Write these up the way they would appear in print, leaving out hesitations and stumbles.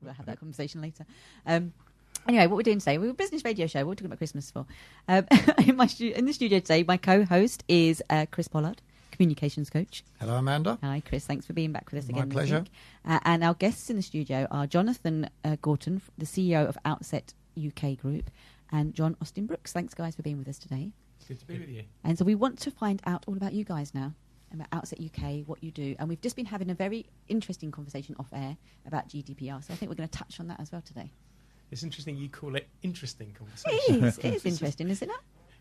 We'll have that conversation later. Anyway, what we're doing today, we're a business radio show. What we're talking about Christmas for. In the studio today, my co-host is Chris Pollard, communications coach. Hello, Amanda. Hi, Chris. Thanks for being back with us again. My pleasure. And our guests in the studio are Jonthan Gauton, the CEO of Outset UK Group, and John Austin Brooks. Thanks, guys, for being with us today. Good to be with you. And so we want to find out all about you guys now, about Outset UK, what you do. And we've just been having a very interesting conversation off air about GDPR. So I think we're going to touch on that as well today. It's interesting you call it interesting conversation. It is interesting, isn't it?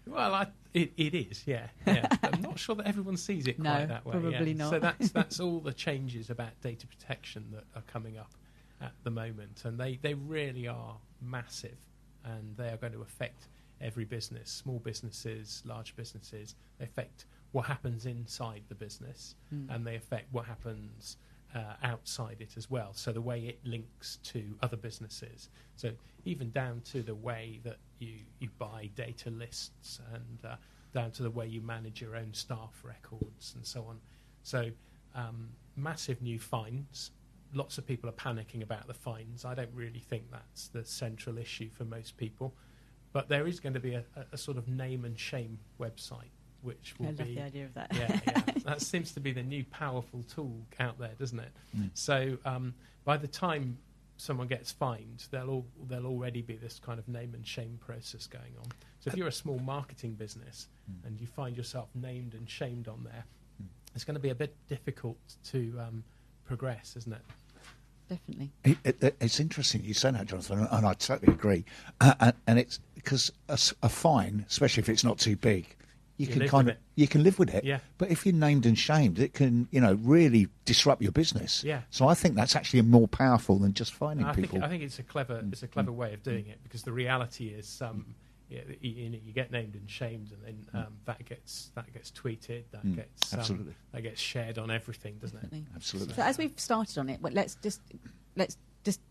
Well, it is, yeah. I'm not sure that everyone sees it quite that way. Probably not. So that's all the changes about data protection that are coming up at the moment. And they really are massive. And they are going to affect every business, small businesses, large businesses. They affect what happens inside the business, and they affect what happens outside it as well. So the way it links to other businesses. So even down to the way that you buy data lists, and down to the way you manage your own staff records and so on. So massive new fines. Lots of people are panicking about the fines. I don't really think that's the central issue for most people. But there is going to be a sort of name and shame website, which will be... I love the idea of that. Yeah. That seems to be the new powerful tool out there, doesn't it? So by the time someone gets fined, there'll already be this kind of name and shame process going on. So if you're a small marketing business and you find yourself named and shamed on there, it's going to be a bit difficult to progress, isn't it? Definitely. It's interesting you say that, Jonathan, and I totally agree. And it's because a fine, especially if it's not too big, you can live with it. Yeah. But if you're named and shamed, it can really disrupt your business. Yeah. So I think that's actually more powerful than just fining people. I think it's a clever way of doing it, because the reality is you get named and shamed, and then that gets tweeted, that gets shared on everything, doesn't it? Absolutely. So as we've started on it, let's just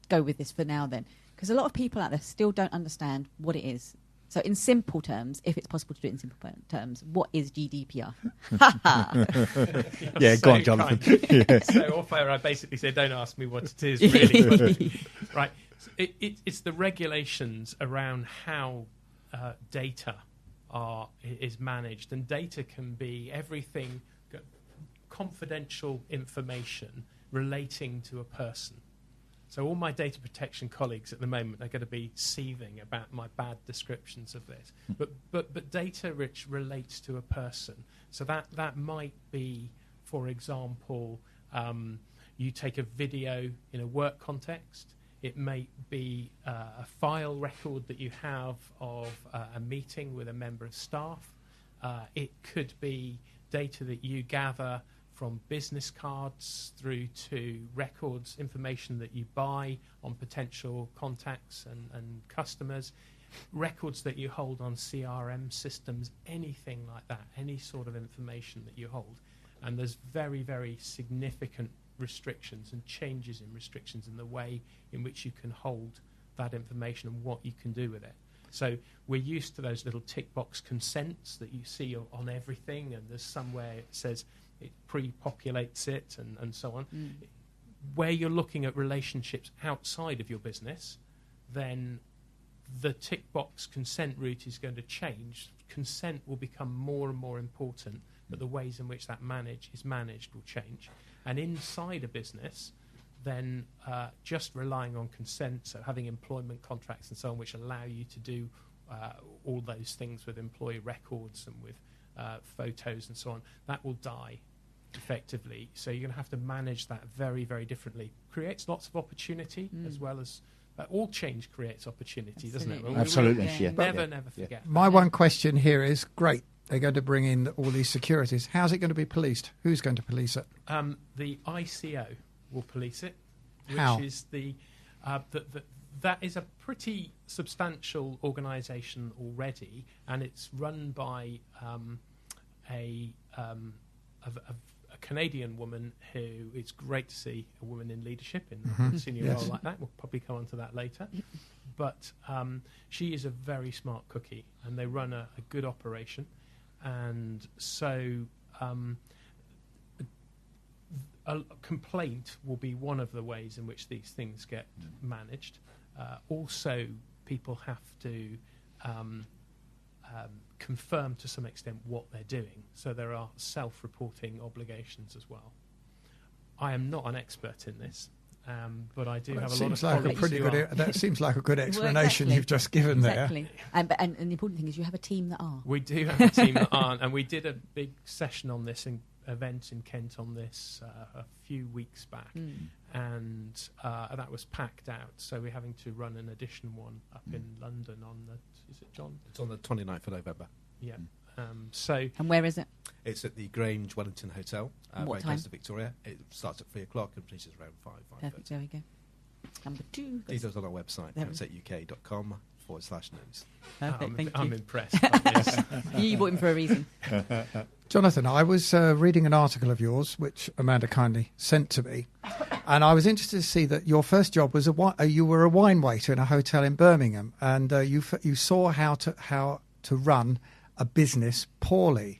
go with this for now then, because a lot of people out there still don't understand what it is. So in simple terms, if it's possible to do it in simple terms, what is GDPR? Yeah, go on, Jonathan. Yeah. So off air, I basically said, don't ask me what it is, really. Right. It's the regulations around how data is managed, and data can be everything, confidential information relating to a person. So all my data protection colleagues at the moment are going to be seething about my bad descriptions of this. But data which relates to a person. So that might be, for example, you take a video in a work context. It may be a file record that you have of a meeting with a member of staff. It could be data that you gather from business cards through to records, information that you buy on potential contacts and customers, records that you hold on CRM systems, anything like that, any sort of information that you hold. And there's very, very significant restrictions and changes in restrictions in the way in which you can hold that information and what you can do with it. So we're used to those little tick box consents that you see on everything, and there's somewhere it says it pre-populates it and so on. Where you're looking at relationships outside of your business, then the tick box consent route is going to change. Consent will become more and more important, but the ways in which that is managed will change. And inside a business, then just relying on consent, so having employment contracts and so on, which allow you to do all those things with employee records and with photos and so on, that will die effectively. So you're going to have to manage that very, very differently. Creates lots of opportunity, as well as all change creates opportunity, doesn't it? Absolutely. Never forget. My one question here is, great, they're going to bring in all these securities. How's it going to be policed? Who's going to police it? The ICO will police it. How? Which is that is a pretty substantial organisation already, and it's run by a Canadian woman who, it's great to see a woman in leadership in a senior role like that. We'll probably come on to that later. But she is a very smart cookie, and they run a good operation. And so a complaint will be one of the ways in which these things get managed. Also, people have to confirm to some extent what they're doing. So there are self-reporting obligations as well. I am not an expert in this, but I do have a lot of colleagues that seems like a good explanation exactly. You've just given there. Exactly. And the important thing is you have a team that are. We do have a team that aren't, and we did a big session on this event in Kent on this a few weeks back, and that was packed out. So we're having to run an additional one up in London on is it John? It's on the 29th of November. Yeah. And where is it? It's at the Grange Wellington Hotel, what very time? close to Victoria. It starts at 3 o'clock and finishes around 5. Perfect. There we go. Number 2. Details on our website, outsetuk.com/news. Perfect. Thank you. I'm impressed by this. You brought him for a reason. Jonthan, I was reading an article of yours, which Amanda kindly sent to me, and I was interested to see that your first job was you were a wine waiter in a hotel in Birmingham, and you saw how to run a business poorly.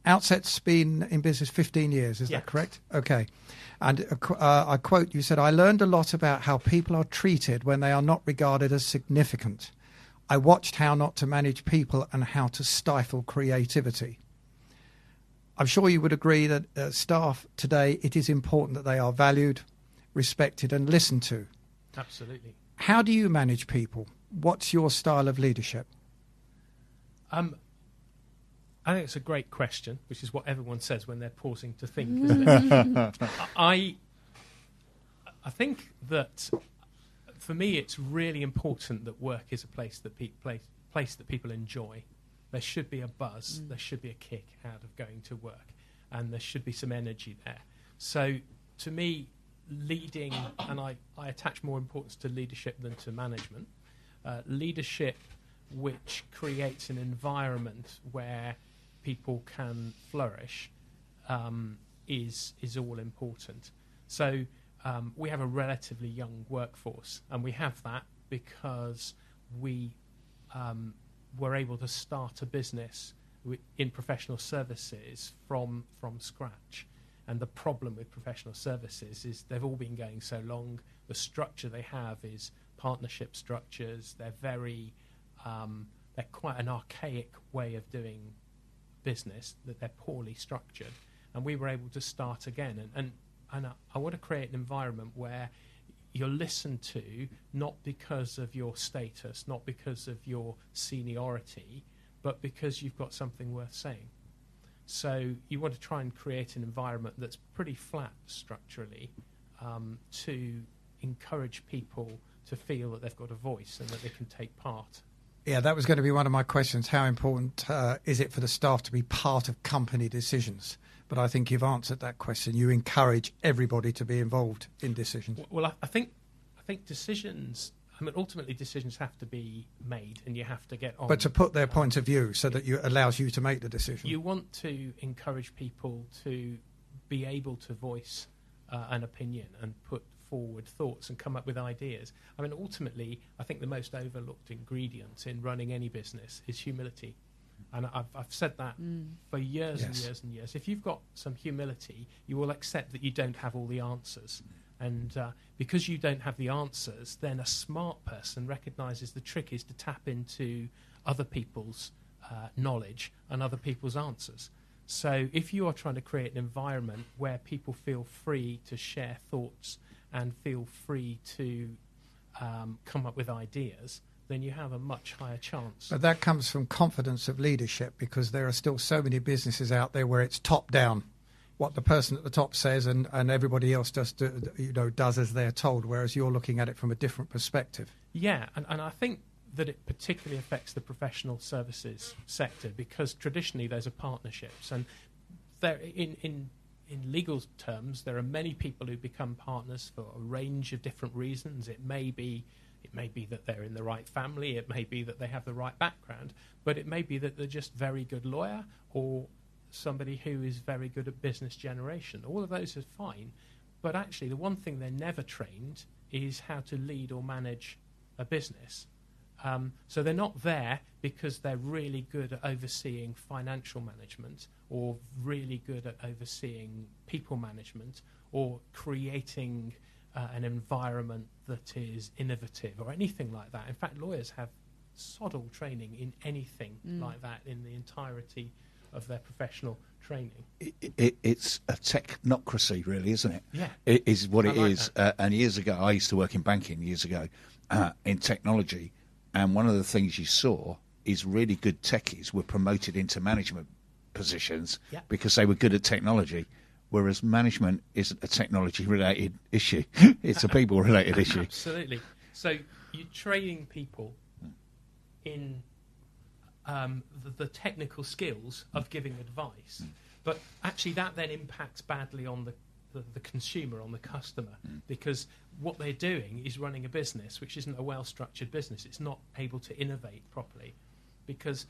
Outset's been in business 15 years, is that correct? Okay. And I quote, you said, "I learned a lot about how people are treated when they are not regarded as significant. I watched how not to manage people and how to stifle creativity." I'm sure you would agree that staff today, it is important that they are valued, respected and listened to. Absolutely. How do you manage people? What's your style of leadership? I think it's a great question, which is what everyone says when they're pausing to think, isn't it? I think that for me it's really important that work is a place that people enjoy. There should be a buzz, there should be a kick out of going to work, and there should be some energy there. So to me, leading, and I attach more importance to leadership than to management, leadership which creates an environment where people can flourish is all important. So we have a relatively young workforce, and we have that because we were able to start a business in professional services from scratch. And the problem with professional services is they've all been going so long. The structure they have is partnership structures. They're quite an archaic way of doing business, that they're poorly structured. And we were able to start again. And I want to create an environment where you're listened to not because of your status, not because of your seniority, but because you've got something worth saying. So you want to try and create an environment that's pretty flat structurally, to encourage people to feel that they've got a voice and that they can take part. Yeah, that was going to be one of my questions. How important is it for the staff to be part of company decisions? But I think you've answered that question. You encourage everybody to be involved in decisions. Well, I think decisions, ultimately decisions have to be made and you have to get on. But to put their point of view so that it allows you to make the decision. You want to encourage people to be able to voice an opinion and put forward thoughts and come up with ideas. Ultimately, I think the most overlooked ingredient in running any business is humility. And I've said that for years and years and years. If you've got some humility, you will accept that you don't have all the answers. And because you don't have the answers, then a smart person recognises the trick is to tap into other people's knowledge and other people's answers. So if you are trying to create an environment where people feel free to share thoughts and feel free to come up with ideas, then you have a much higher chance. But that comes from confidence of leadership, because there are still so many businesses out there where it's top down, what the person at the top says, and everybody else just does as they're told, whereas you're looking at it from a different perspective. Yeah, and I think that it particularly affects the professional services sector, because traditionally those are partnerships, and there in legal terms there are many people who become partners for a range of different reasons. It may be that they're in the right family, it may be that they have the right background, but it may be that they're just very good lawyer or somebody who is very good at business generation. All of those are fine, but actually the one thing they're never trained is how to lead or manage a business. So they're not there because they're really good at overseeing financial management or really good at overseeing people management or creating an environment that is innovative or anything like that. In fact, lawyers have sod all training in anything like that in the entirety of their professional training. It's a technocracy, really, isn't it? Yeah. It is what it like is. And years ago, I used to work in banking years ago in technology. And one of the things you saw is really good techies were promoted into management positions because they were good at technology, whereas management isn't a technology-related issue. It's a people-related issue. Absolutely. So you're training people in the technical skills of giving advice, but actually that then impacts badly on the consumer, on the customer, because what they're doing is running a business which isn't a well-structured business. It's not able to innovate properly, because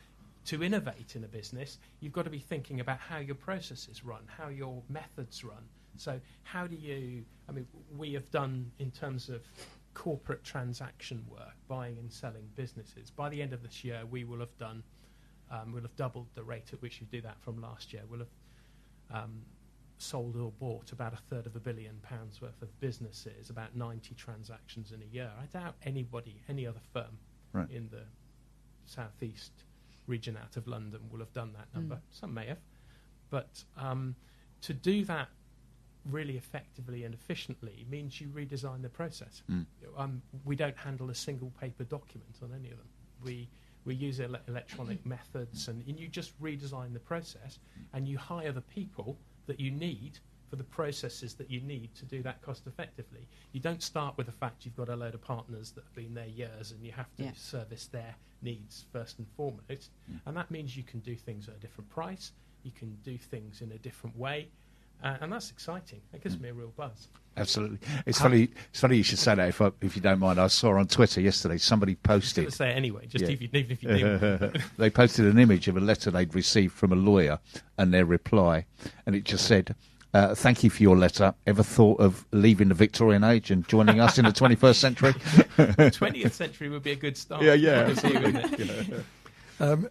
to innovate in a business, you've got to be thinking about how your processes run, how your methods run. So how do you, we have done in terms of corporate transaction work, buying and selling businesses. By the end of this year, we will have done, we'll have doubled the rate at which we do that from last year. We'll have sold or bought about £3 billion worth of businesses, about 90 transactions in a year. I doubt any other firm in the southeast region out of London will have done that number. Some may have. But to do that really effectively and efficiently means you redesign the process. We don't handle a single paper document on any of them. We use electronic methods, and you just redesign the process, and you hire the people that you need for the processes that you need to do that cost effectively. You don't start with the fact you've got a load of partners that have been there years and you have to service their needs first and foremost. And that means you can do things at a different price, you can do things in a different way, and that's exciting. It gives me a real buzz. Absolutely. It's funny you should say that, if you don't mind. I saw on Twitter yesterday somebody posted... I was going to say it anyway, even if you do. They posted an image of a letter they'd received from a lawyer and their reply, and it just said, thank you for your letter. Ever thought of leaving the Victorian age and joining us in the 21st century? 20th century would be a good start. Yeah.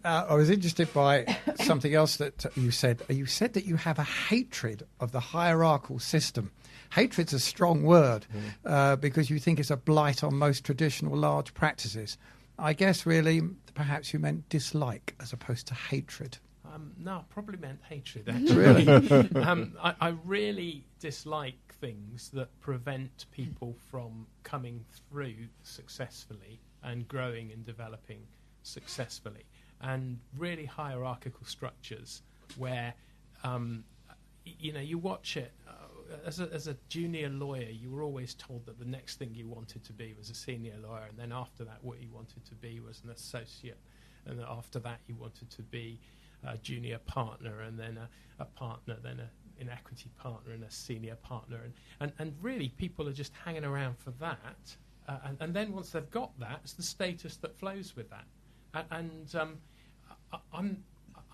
I was interested by something else that you said. You said that you have a hatred of the hierarchical system. Hatred's a strong word because you think it's a blight on most traditional large practices. I guess really perhaps you meant dislike as opposed to hatred. No, I probably meant hatred, actually. Really? I really dislike things that prevent people from coming through successfully and growing and developing successfully. And really hierarchical structures where, you watch it. As a junior lawyer, you were always told that the next thing you wanted to be was a senior lawyer, and then after that what you wanted to be was an associate, and then after that you wanted to be a junior partner, and then a partner, then an equity partner and a senior partner. And really people are just hanging around for that. And then once they've got that, it's the status that flows with that.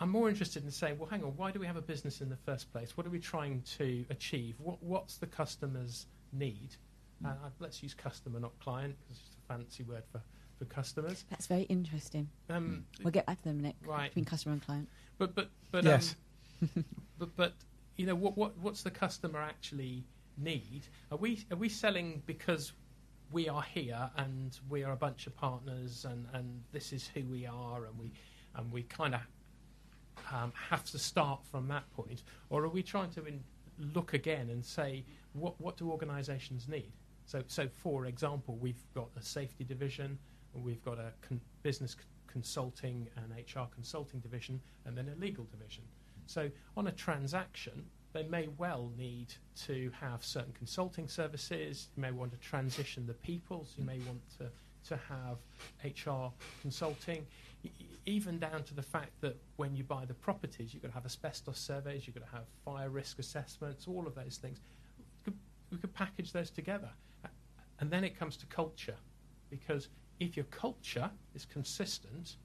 I'm more interested in saying, well, hang on, why do we have a business in the first place? What are we trying to achieve? What's the customer's need? Let's use customer, not client, because it's a fancy word for customers. That's very interesting. We'll get back to them in a minute, right, between customer and client. But yes. but what's the customer actually need? Are we selling because we are here and we are a bunch of partners and this is who we are, and we kind of have to start from that point, or are we trying to look again and say what do organisations need? So for example, we've got a safety division, we've got a business consulting and HR consulting division, and then a legal division. So on a transaction, they may well need to have certain consulting services. You may want to transition the people. So you may want to have HR consulting, even down to the fact that when you buy the properties, you've got to have asbestos surveys, you've got to have fire risk assessments, all of those things. We could package those together. And then it comes to culture, because if your culture is consistent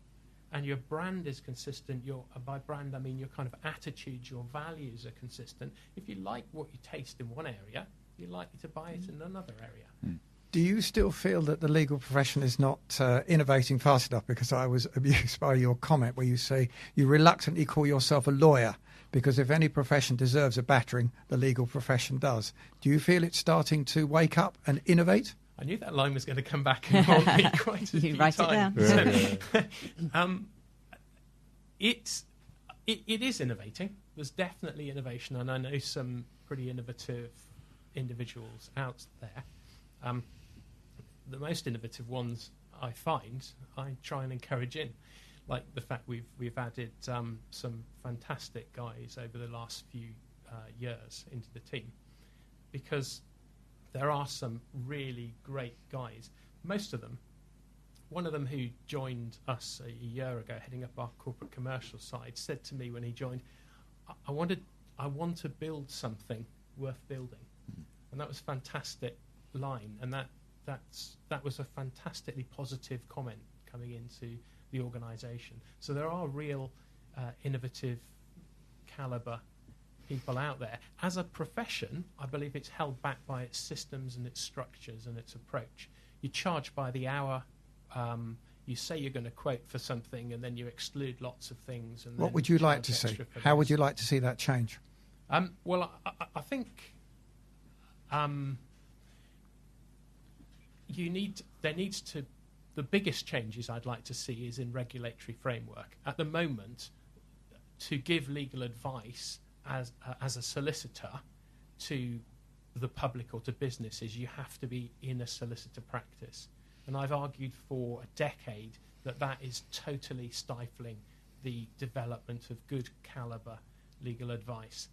and your brand is consistent, by brand I mean your kind of attitudes, your values are consistent. If you like what you taste in one area, you're likely to buy it in another area. Do you still feel that the legal profession is not innovating fast enough? Because I was amused by your comment where you say you reluctantly call yourself a lawyer because if any profession deserves a battering, the legal profession does. Do you feel it's starting to wake up and innovate? I knew that line was going to come back and haunt me quite a few write times. it down. It is innovating. There's definitely innovation, and I know some pretty innovative individuals out there. The most innovative ones I find, I try and encourage in, like the fact we've added some fantastic guys over the last few years into the team, because there are some really great guys. Most of them, one of them who joined us a year ago, heading up our corporate commercial side, said to me when he joined, I want to build something worth building. And that was a fantastic line, and that was a fantastically positive comment coming into the organisation. So there are real innovative calibre people out there. As a profession, I believe it's held back by its systems and its structures and its approach. You charge by the hour. You say you're going to quote for something, and then you exclude lots of things. And what would you like to see? How would you like to see that change? Well, I think the biggest changes I'd like to see is in regulatory framework. At the moment, to give legal advice as a solicitor to the public or to businesses, you have to be in a solicitor practice. And I've argued for a decade that is totally stifling the development of good calibre legal advice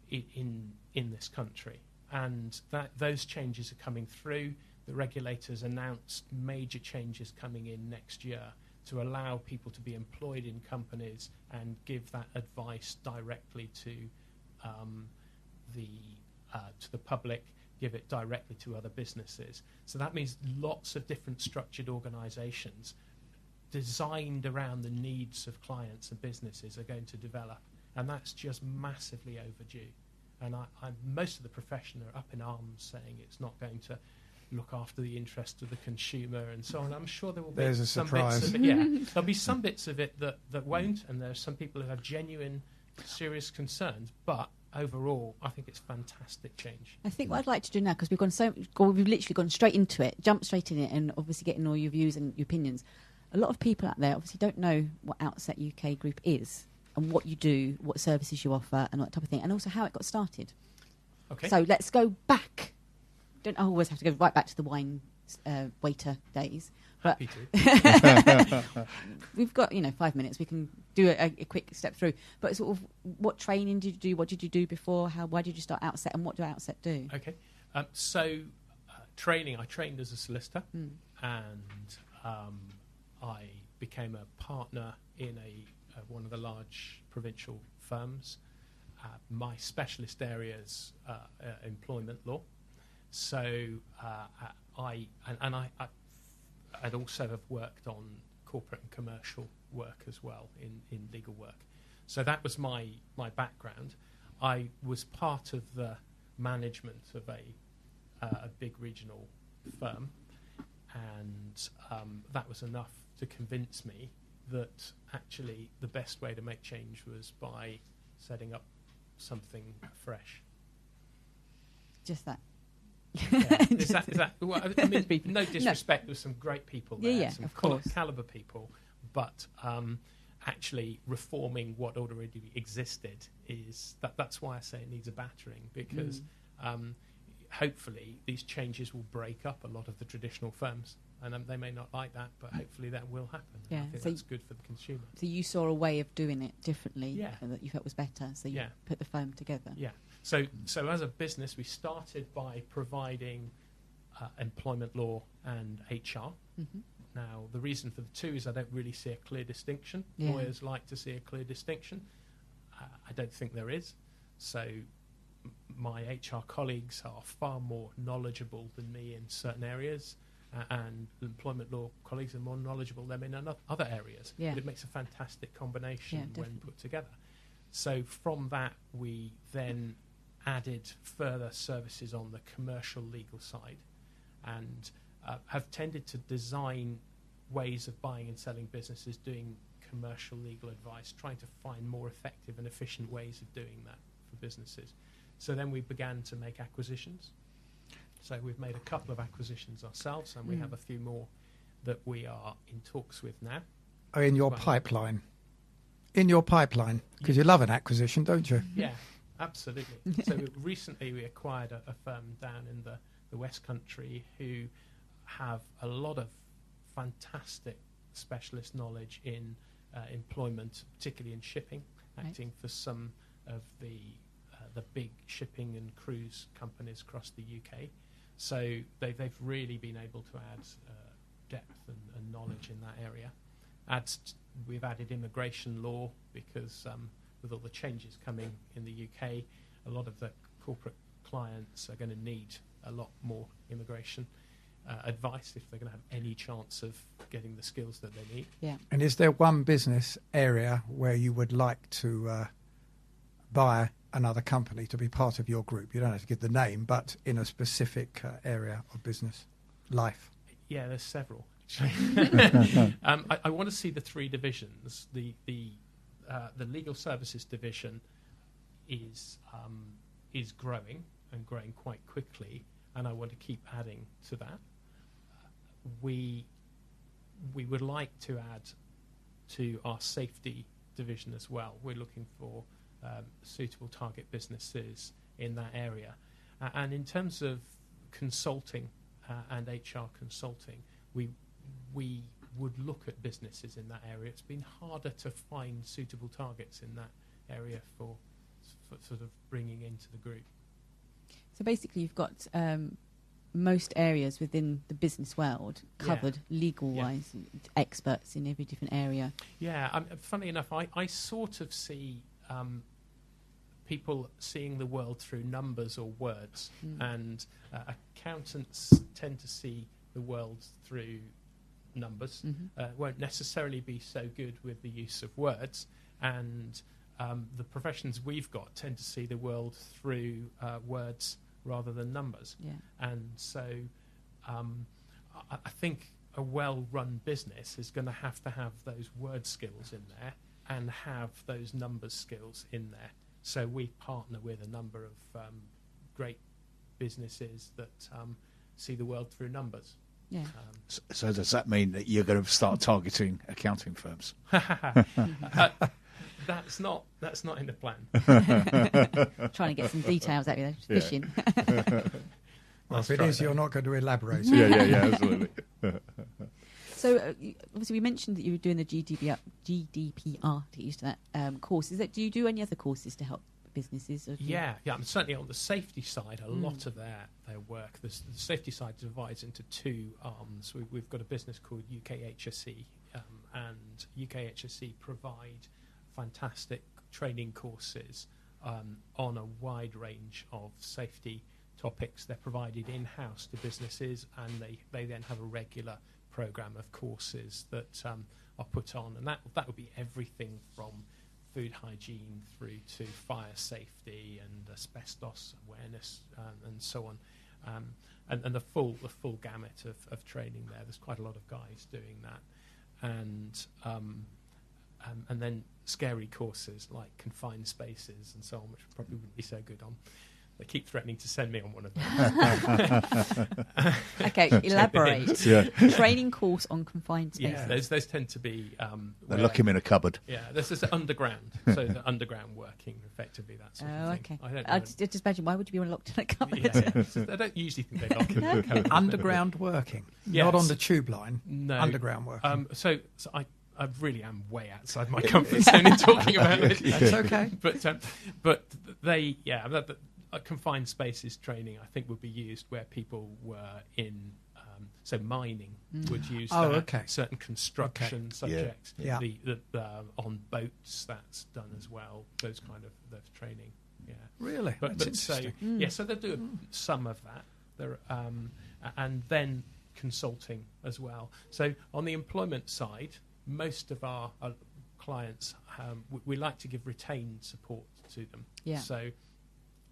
in this country. And those changes are coming through. The regulators announced major changes coming in next year to allow people to be employed in companies and give that advice directly to the public, give it directly to other businesses. So that means lots of different structured organisations designed around the needs of clients and businesses are going to develop, and that's just massively overdue. And most of the profession are up in arms saying it's not going to look after the interest of the consumer and so on. I'm sure there will be some bits of it. Yeah, there'll be some bits of it that won't, and there are some people who have genuine, serious concerns. But overall, I think it's fantastic change. I think what I'd like to do now, because we've literally gone straight into it, jumped straight in it, and obviously getting all your views and your opinions. A lot of people out there obviously don't know what Outset UK Group is and what you do, what services you offer, and that type of thing, and also how it got started. Okay. So let's go back. Don't always have to go right back to the wine waiter days. But Happy to. we've got 5 minutes. We can do a quick step through. But sort of, what training did you do? What did you do before? Why did you start Outset? And what do Outset do? Okay. Training. I trained as a solicitor, and I became a partner in one of the large provincial firms. My specialist area is employment law. So I'd also have worked on corporate and commercial work as well in legal work. So that was my background. I was part of the management of a big regional firm, and that was enough to convince me that actually the best way to make change was by setting up something fresh. Just that. Yeah. Is that well, I mean, no disrespect, there's some great people there, some of course, caliber people, but actually reforming what already existed that's why I say it needs a battering, because hopefully these changes will break up a lot of the traditional firms, and they may not like that, but hopefully that will happen. Yeah, I think that's good for the consumer. So you saw a way of doing it differently, that you felt was better, so you put the firm together. Yeah. So as a business, we started by providing employment law and HR. Mm-hmm. Now, the reason for the two is I don't really see a clear distinction. Yeah. Lawyers like to see a clear distinction. I don't think there is. So my HR colleagues are far more knowledgeable than me in certain areas, and employment law colleagues are more knowledgeable than in other areas. Yeah. But it makes a fantastic combination when put together. So from that, we then added further services on the commercial legal side, and have tended to design ways of buying and selling businesses, doing commercial legal advice, trying to find more effective and efficient ways of doing that for businesses. So then we began to make acquisitions. So we've made a couple of acquisitions ourselves, and we have a few more that we are in talks with now. Oh, in your pipeline. In your pipeline, because you love an acquisition, don't you? Yeah, absolutely. So recently we acquired a firm down in the West Country who have a lot of fantastic specialist knowledge in employment, particularly in shipping, acting for some of the big shipping and cruise companies across the UK. So they've really been able to add depth and knowledge in that area. We've added immigration law because with all the changes coming in the UK, a lot of the corporate clients are going to need a lot more immigration advice if they're going to have any chance of getting the skills that they need. Yeah. And is there one business area where you would like to buy another company to be part of your group? You don't have to give the name, but in a specific area of business life. Yeah, there's several. I want to see the three divisions. The legal services division is growing and growing quite quickly, and I want to keep adding to that. We would like to add to our safety division as well. We're looking for suitable target businesses in that area. And in terms of consulting and HR consulting, we would look at businesses in that area. It's been harder to find suitable targets in that area for sort of bringing into the group. So basically you've got most areas within the business world covered legal-wise, experts in every different area. Yeah, funny enough, I sort of see people seeing the world through numbers or words, and accountants tend to see the world through numbers, won't necessarily be so good with the use of words, and the professions we've got tend to see the world through words rather than numbers. Yeah. And so I think a well-run business is going to have those word skills in there and have those numbers skills in there. So we partner with a number of great businesses that see the world through numbers. Yeah. So does that mean that you're going to start targeting accounting firms? That's not in the plan. Trying to get some details out of you, fishing. Well, if it is, you're not going to elaborate. Yeah, absolutely. So obviously we mentioned that you were doing the GDPR to get used to that course. Do you do any other courses to help businesses? Yeah. I'm certainly on the safety side. A lot of their work. The safety side divides into two arms. We've got a business called UKHSE, and UKHSE provide fantastic training courses on a wide range of safety topics. They're provided in-house to businesses, and they then have a regular program of courses that are put on, and that would be everything from food hygiene through to fire safety and asbestos awareness and so on, and the full gamut of training there. There's quite a lot of guys doing that, and then scary courses like confined spaces and so on, which probably wouldn't be so good on. They keep threatening to send me on one of those. Okay, elaborate. Training course on confined spaces. Yeah, those tend to be... they lock him in a cupboard. Yeah, this is underground, so the underground working, effectively, that sort of thing. Okay. I just imagine, why would you be locked in a cupboard? Yeah. I don't usually think they lock him in a cupboard. Underground working? Yes. Not on the tube line? No. Underground working? So I really am way outside my comfort zone in talking about it. That's okay. But they, confined spaces training, I think, would be used where people were in, so mining would use that. Certain construction subjects. Yeah. The on boats, that's done as well. Those kind of training. Yeah. Really? But so they do some of that. There, and then consulting as well. So on the employment side, most of our clients, we like to give retained support to them. Yeah. So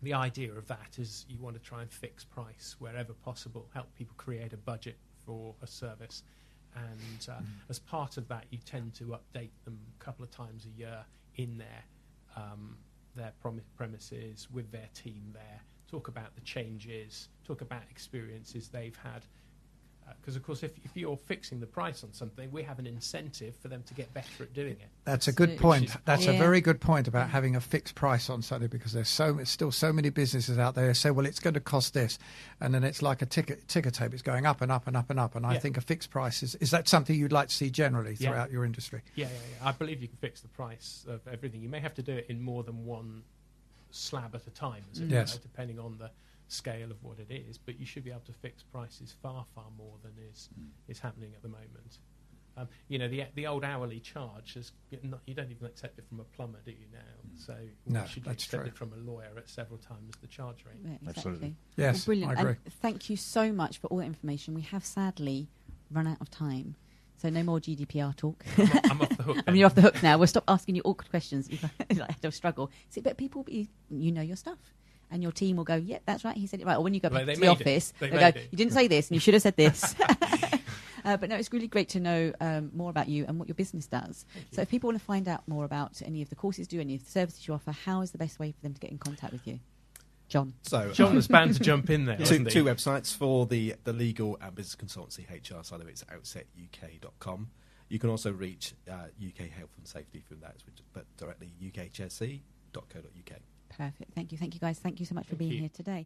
the idea of that is you want to try and fix price wherever possible, help people create a budget for a service. And as part of that, you tend to update them a couple of times a year in their premises with their team there, talk about the changes, talk about experiences they've had. Because, of course, if you're fixing the price on something, we have an incentive for them to get better at doing it. That's a good point. That's a very good point about having a fixed price on something, because there's still so many businesses out there who say, well, it's going to cost this. And then it's like a ticker tape. It's going up and up and up and up. And I think a fixed price is that something you'd like to see generally throughout your industry? Yeah. I believe you can fix the price of everything. You may have to do it in more than one slab at a time, as it were, depending on the scale of what it is, but you should be able to fix prices far more than is happening at the moment. The old hourly charge is you don't even accept it from a plumber, do you now? So no, should you accept it from a lawyer at several times the charge rate? Yeah, exactly. Absolutely. Yes, well, brilliant. I agree. And thank you so much for all that information. We have sadly run out of time, so no more GDPR talk. I'm off the hook. I mean, you're off the hook now. We'll stop asking you awkward questions. It's like a struggle. See, but people, you know your stuff. And your team will go, yeah, that's right, he said it right. Or when you go back to the office, they'll go, you didn't say this and you should have said this. But no, it's really great to know more about you and what your business does. So if people want to find out more about any of the courses you do, any of the services you offer, how is the best way for them to get in contact with you? John. So John was bound to jump in there. Two websites for the legal and business consultancy HR side of it. It's outsetuk.com. You can also reach UK Health and Safety through that, but directly ukhse.co.uk. Perfect. Thank you, guys. Thank you so much for being here today.